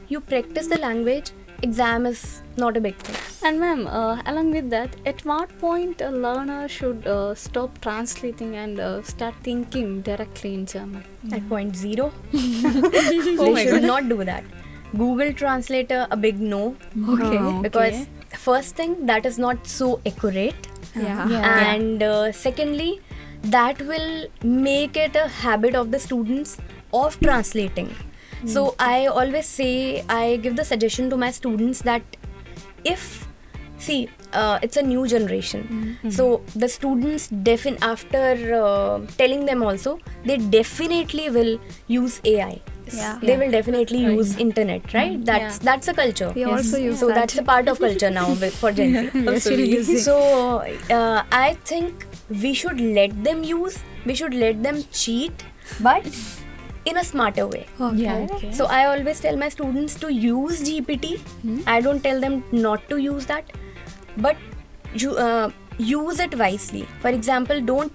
you practice the language, exam is not a big thing. And ma'am, along with that, at what point a learner should stop translating and start thinking directly in German? At point zero, Oh they should not do that. Google Translator, a big no. Okay. Because first thing, that is not so accurate. Yeah. And secondly, that will make it a habit of the students of translating. So I always say, I give the suggestion to my students that if it's a new generation, so the students after telling them also, they definitely will use AI. They will definitely use internet, right? That's a culture. We also use So that. that's a part of culture now for Gen Z. Absolutely. So I think we should let them use, we should let them cheat, but in a smarter way. Okay. So I always tell my students to use GPT. I don't tell them not to use that, but use it wisely. For example, don't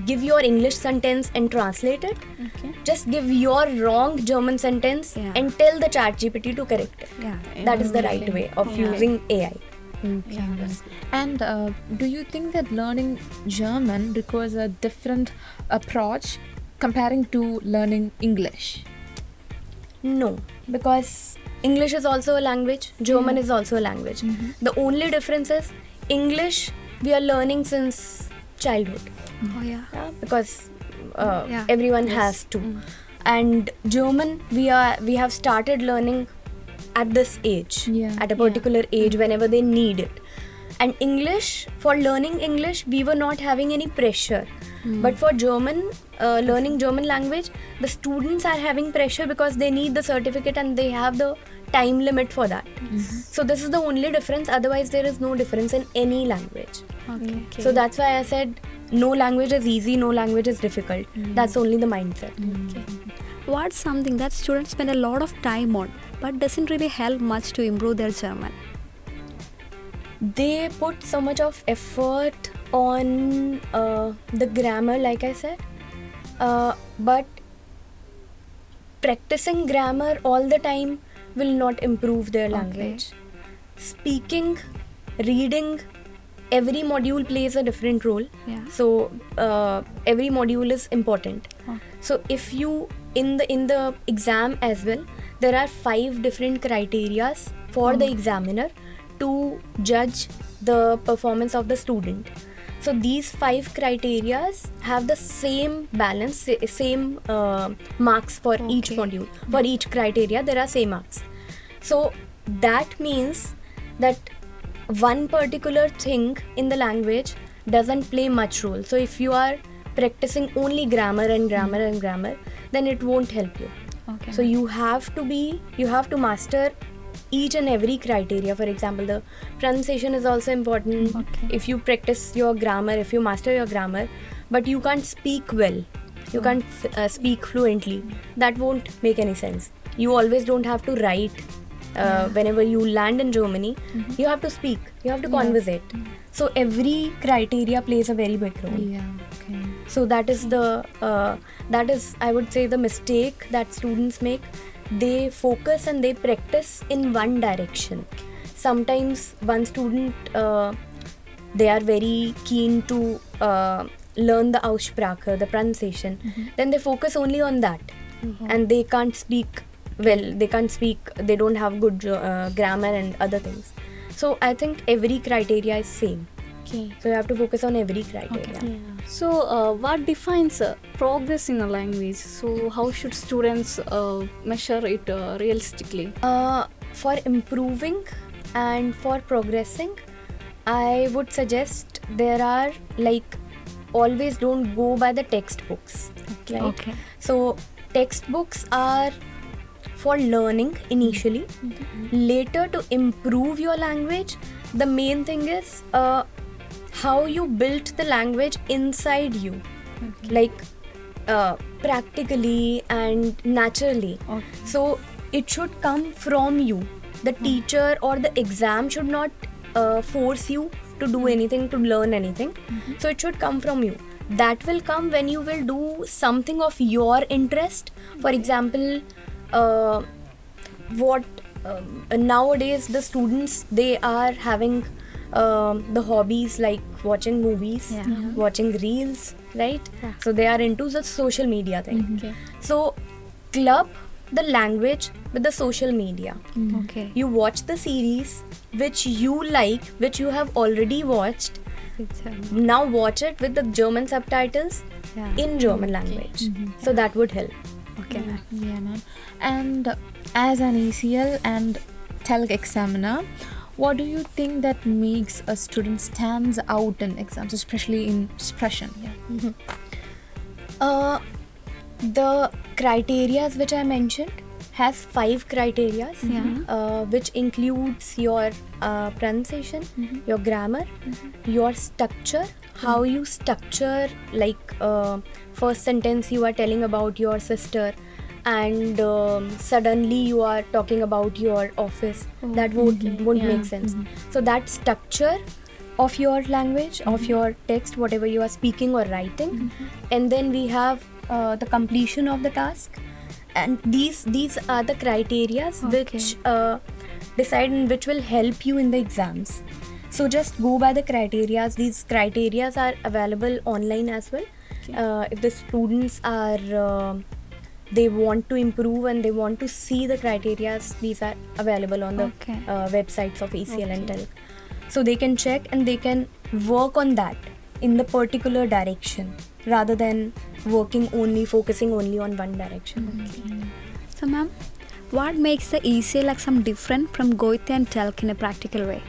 give your English sentence and translate it. Okay. Just give your wrong German sentence and tell the chat GPT to correct it. That is the right way of using AI. And do you think that learning German requires a different approach comparing to learning English? No, because English is also a language, German is also a language. The only difference is English we are learning since childhood. Because everyone has to. And German we have started learning at this age, at a particular age, whenever they need it. And English, for learning English, we were not having any pressure. But for German, learning German language, the students are having pressure because they need the certificate and they have the time limit for that. So this is the only difference. Otherwise, there is no difference in any language. So that's why I said no language is easy, no language is difficult. That's only the mindset. What's something that students spend a lot of time on but doesn't really help much to improve their German? They put so much of effort on the grammar, like I said, but practicing grammar all the time will not improve their language. Speaking, reading, every module plays a different role. So every module is important. So if you in the exam as well, there are 5 different criterias for the examiner to judge the performance of the student. So these 5 criterias have the same balance, same marks for each module. For each criteria, there are same marks. So that means that one particular thing in the language doesn't play much role. So if you are practicing only grammar, then it won't help you. So you have to master each and every criteria. For example, the pronunciation is also important. If you practice your grammar, if you master your grammar, but you can't speak well, you can't speak fluently, that won't make any sense. You always don't have to write. Whenever you land in Germany, you have to speak, you have to conversate. So every criteria plays a very big role. So that is I would say the mistake that students make. They focus and they practice in one direction. Sometimes one student, they are very keen to learn the Aussprache, the pronunciation. Then they focus only on that. And they can't speak well, they don't have good grammar and other things. So I think every criteria is same. So you have to focus on every criteria. So what defines progress in a language? So how should students measure it realistically? For improving and for progressing, I would suggest there are always don't go by the textbooks. So textbooks are for learning initially. Later, to improve your language, the main thing is how you built the language inside you, practically and naturally. So it should come from you. The teacher or the exam should not force you to do anything, to learn anything. So it should come from you. That will come when you will do something of your interest. For example, what nowadays the students, they are having the hobbies like watching movies, watching reels, right? So they are into the social media thing. Okay. So club the language with the social media. Okay. You watch the series which you like, which you have already watched. Now watch it with the German subtitles in German language. So that would help. Okay. Yeah, ma'am. And as an ACL and TELC examiner, what do you think that makes a student stands out in exams, especially in expression? The criterias which I mentioned has 5 criterias, which includes your pronunciation, your grammar, your structure, how you structure, like first sentence you are telling about your sister, and suddenly you are talking about your office. That won't make sense. So that structure of your language, of your text, whatever you are speaking or writing, and then we have the completion of the task, and these are the criterias which decide and which will help you in the exams. So just go by the criterias. These criterias are available online as well. If the students are they want to improve and they want to see the criterias, these are available on the websites of ACL and TELC. So they can check and they can work on that in the particular direction rather than focusing only on one direction. So, ma'am, what makes the ECL exam different from GOIT and TELC in a practical way?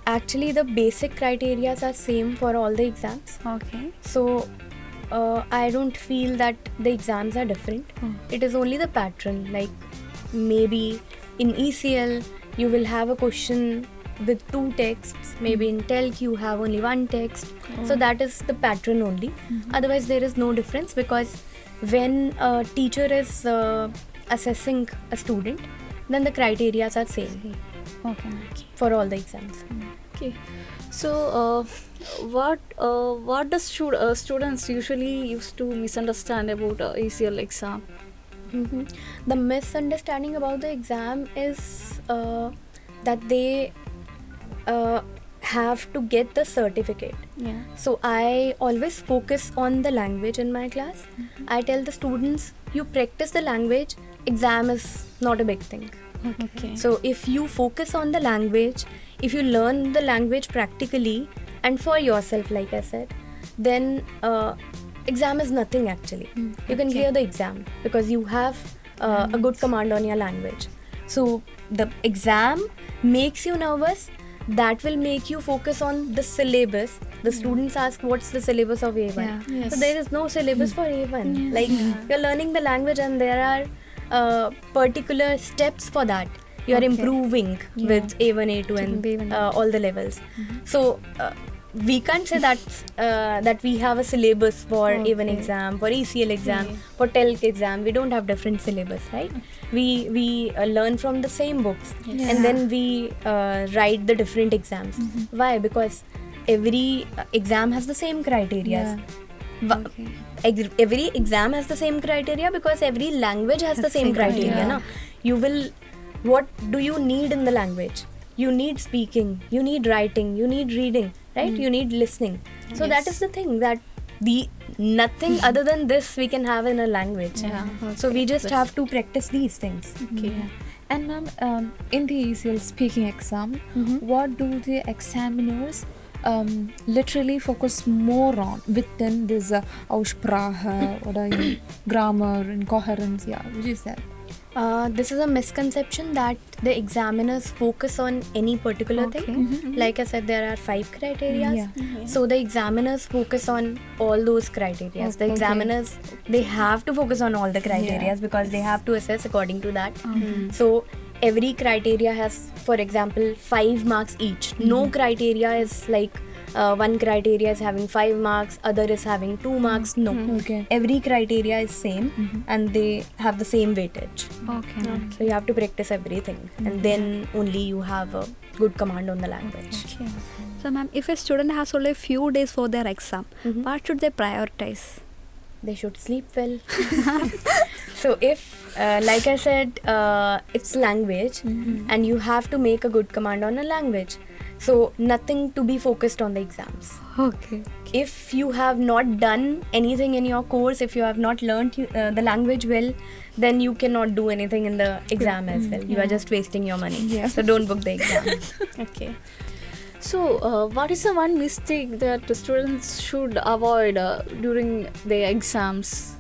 Actually, the basic criteria are same for all the exams. Okay. So I don't feel that the exams are different. It is only the pattern. Like maybe in ECL you will have a question with 2 texts. Maybe in TELC you have only 1 text. So that is the pattern only. Otherwise there is no difference, because when a teacher is assessing a student, then the criteria are same for all the exams. Okay. So, what does students usually used to misunderstand about ACL exam? The misunderstanding about the exam is that they have to get the certificate. So I always focus on the language in my class. I tell the students, you practice the language, exam is not a big thing. Okay. So if you focus on the language, if you learn the language practically and for yourself, like I said, then exam is nothing actually. You can clear the exam because you have a good command on your language. So the exam makes you nervous. That will make you focus on the syllabus. The students ask, what's the syllabus of A1? So there is no syllabus for A1. Like you're learning the language and there are particular steps for that. You are improving with A1, A2 and all the levels. So we can't say that that we have a syllabus for A1 exam, for ACL exam, for TELC exam. We don't have different syllabus, right? We learn from the same books and then we write the different exams. Why? Because every exam has the same criteria. Every exam has the same criteria because every language has the same criteria. No? You will. What do you need in the language? You need speaking, you need writing, you need reading, right? You need listening. So that is the thing, that nothing other than this we can have in a language. So we just have to practice these things. And ma'am, in the ACL speaking exam, what do the examiners literally focus more on within this Aussprache or grammar and coherence? Yeah, which is that? This is a misconception that the examiners focus on any particular thing. Like I said, there are 5 criteria. So the examiners focus on all those criteria. The examiners, they have to focus on all the criteria because they have to assess according to that. So every criteria has, for example, 5 marks each. No criteria is like one criteria is having 5 marks, other is having 2 marks. No. Every criteria is same and they have the same weightage. So you have to practice everything and then only you have a good command on the language. So, ma'am, if a student has only a few days for their exam, what should they prioritize? they should sleep well. So if, like I said, it's language and you have to make a good command on a language. So nothing to be focused on the exams. Okay. If you have not done anything in your course, if you have not learned the language well, then you cannot do anything in the exam as well. You are just wasting your money. Yeah. So don't book the exam. Okay. So, what is the one mistake that the students should avoid during their exams?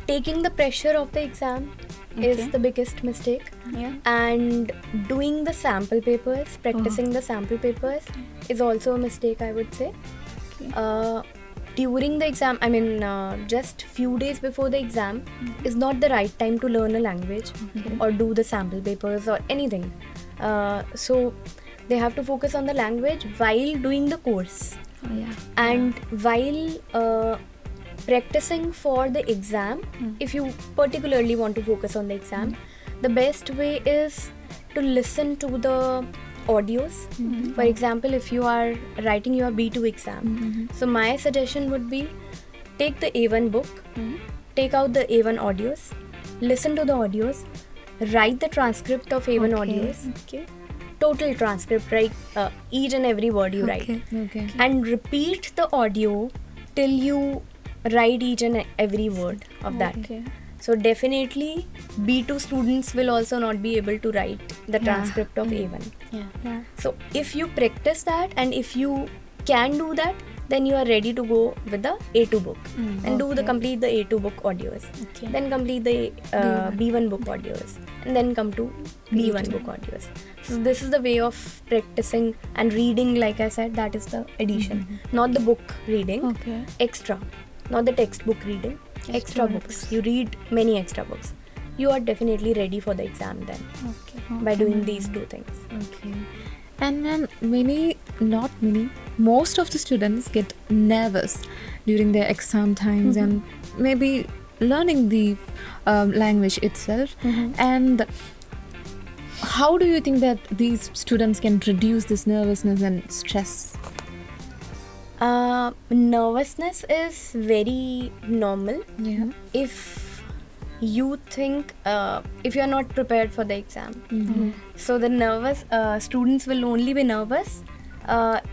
Taking the pressure of the exam is the biggest mistake. Yeah. And doing the sample papers, practicing the sample papers is also a mistake, I would say. During the exam, I mean, just few days before the exam is not the right time to learn a language or do the sample papers or anything. So they have to focus on the language while doing the course. And while practicing for the exam, if you particularly want to focus on the exam, the best way is to listen to the audios. For example, if you are writing your B2 exam, so my suggestion would be take the A1 book, take out the A1 audios, listen to the audios, write the transcript of A1 audios, total transcript, right? Each and every word you write, and repeat the audio till you write each and every word of that. So definitely B2 students will also not be able to write the transcript of A1. So if you practice that and if you can do that, then you are ready to go with the A2 book and complete the A2 book audios. Then complete the B1 book audios and then come to B1 book audios. So this is the way of practicing and reading. Like I said, that is the addition, not the book reading, extra. Not the textbook reading, extra books. You read many extra books. You are definitely ready for the exam then by doing these two things. And ma'am, most of the students get nervous during their exam times and maybe learning the language itself. And how do you think that these students can reduce this nervousness and stress? Nervousness is very normal. If you think, if you are not prepared for the exam, so the nervous students will only be nervous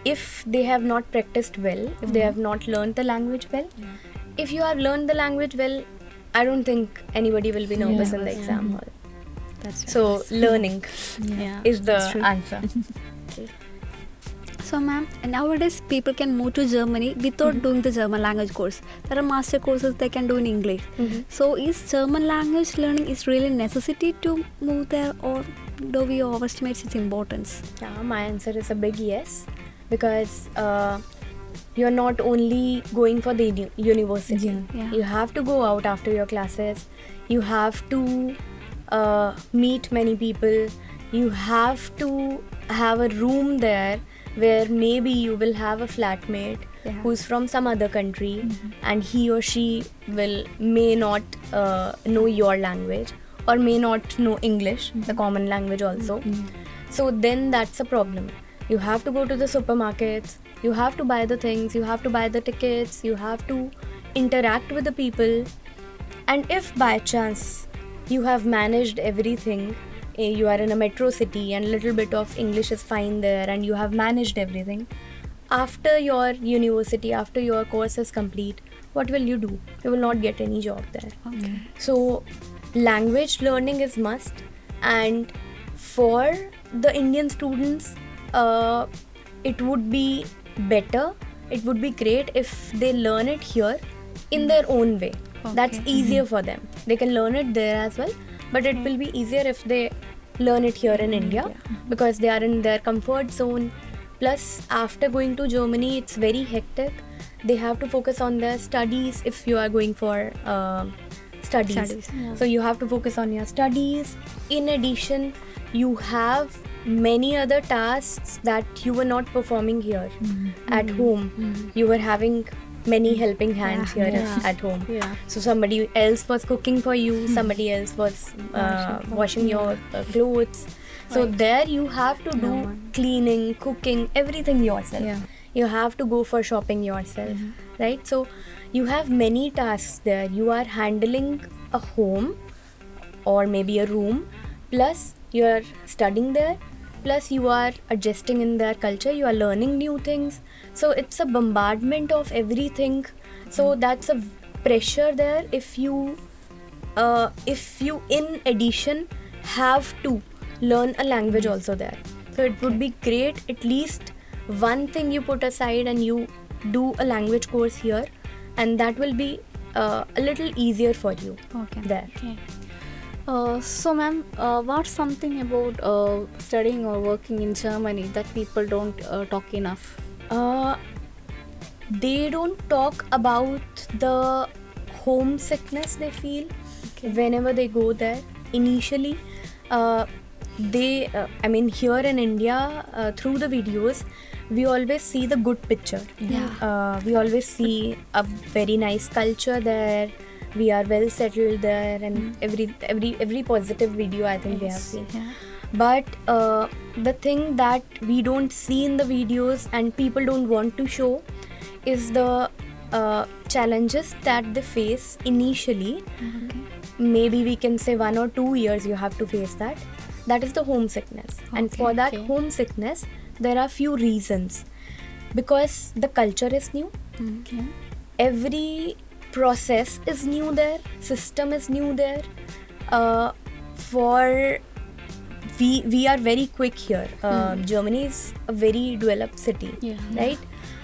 if they have not practiced well, if they have not learned the language well. If you have learned the language well, I don't think anybody will be nervous in the exam hall. So learning is the answer. So ma'am, nowadays people can move to Germany without doing the German language course. There are master courses they can do in English. So is German language learning is really necessity to move there, or do we overestimate its importance? My answer is a big yes, because you're not only going for the university. You have to go out after your classes. You have to meet many people. You have to have a room there where maybe you will have a flatmate who's from some other country, and he or she may not know your language or may not know English, the common language also. So then that's a problem. You have to go to the supermarkets, you have to buy the things, you have to buy the tickets, you have to interact with the people. And if by chance you have managed everything, you are in a metro city and little bit of English is fine there and you have managed everything, after your university, after your course is complete, what will you do? You will not get any job there. So language learning is must, and for the Indian students, it would be better, it would be great if they learn it here in their own way. That's easier for them. They can learn it there as well, but it will be easier if they learn it here in India, because they are in their comfort zone. Plus, after going to Germany, it's very hectic. They have to focus on their studies if you are going for studies. So you have to focus on your studies. In addition, you have many other tasks that you were not performing here at home. You were having many helping hands here at home. So somebody else was cooking for you, somebody else was washing your clothes. So there you have to do cleaning, cooking, everything yourself. You have to go for shopping yourself, right? So you have many tasks there. You are handling a home or maybe a room, plus you are studying there, plus you are adjusting in their culture, you are learning new things. So it's a bombardment of everything. So that's a pressure there if you in addition have to learn a language also there. So it would be great, at least one thing you put aside and you do a language course here, and that will be a little easier for you there. Okay. So ma'am, what's something about studying or working in Germany that people don't talk enough? They don't talk about the homesickness they feel whenever they go there. Initially, here in India, through the videos, we always see the good picture. We always see a very nice culture there. We are well settled there, and every positive video I think we have seen. But the thing that we don't see in the videos and people don't want to show is the challenges that they face initially. Maybe we can say 1 or 2 years you have to face that. That is the homesickness. And for that homesickness, there are few reasons. Because the culture is new. Every process is new there. System is new there. We are very quick here. Germany is a very developed city, right?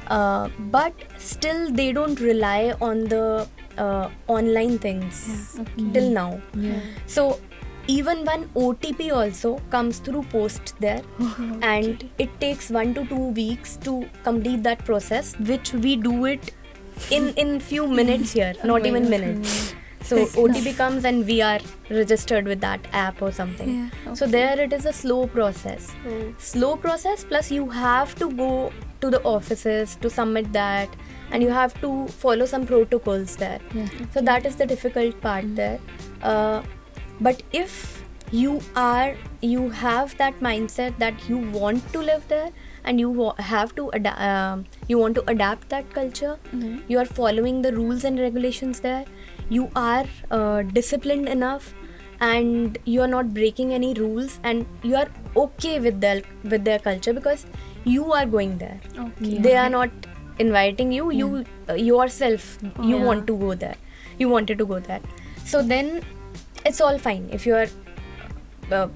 But still they don't rely on the online things till now. So even one OTP also comes through post there, and it takes 1 to 2 weeks to complete that process, which we do it in few minutes here, not even minutes. So OTP comes and we are registered with that app or something. So there it is a slow process. Slow process, plus you have to go to the offices to submit that, and you have to follow some protocols there. So that is the difficult part there. But if you have that mindset that you want to live there and you want to adapt that culture, you are following the rules and regulations there, you are disciplined enough, and you are not breaking any rules, and you are okay with their culture because you are going there. They are not inviting you. You yourself you want to go there. You wanted to go there. So then it's all fine if you are.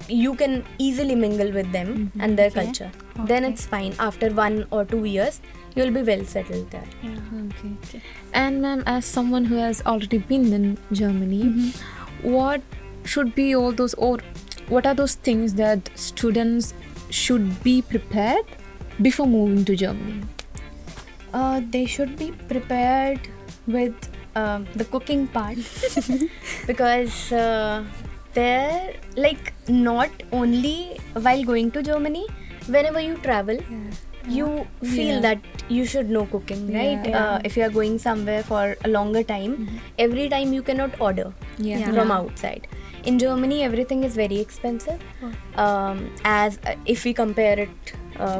You can easily mingle with them and their culture. Then it's fine. After 1 or 2 years, you'll be well settled there. And ma'am, as someone who has already been in Germany, what should be all those, or what are those things that students should be prepared before moving to Germany? They should be prepared with the cooking part because there, like, not only while going to Germany, whenever you travel, you feel that you should know cooking, right? If you are going somewhere for a longer time, every time you cannot order from outside. In Germany, everything is very expensive. As if we compare it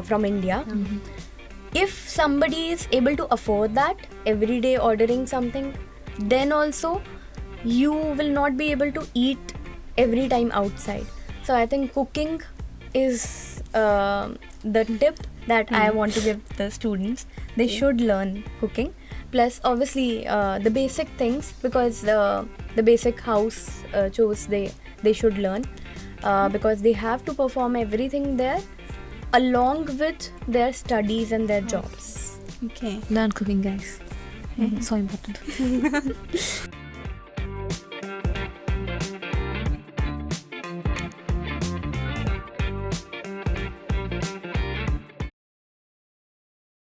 from India, if somebody is able to afford that every day ordering something, then also you will not be able to eat every time outside. So I think cooking is the tip that I want to give the students. They should learn cooking, plus obviously the basic things, because the basic house chores they should learn, because they have to perform everything there along with their studies and their jobs. Learn cooking, guys. So important.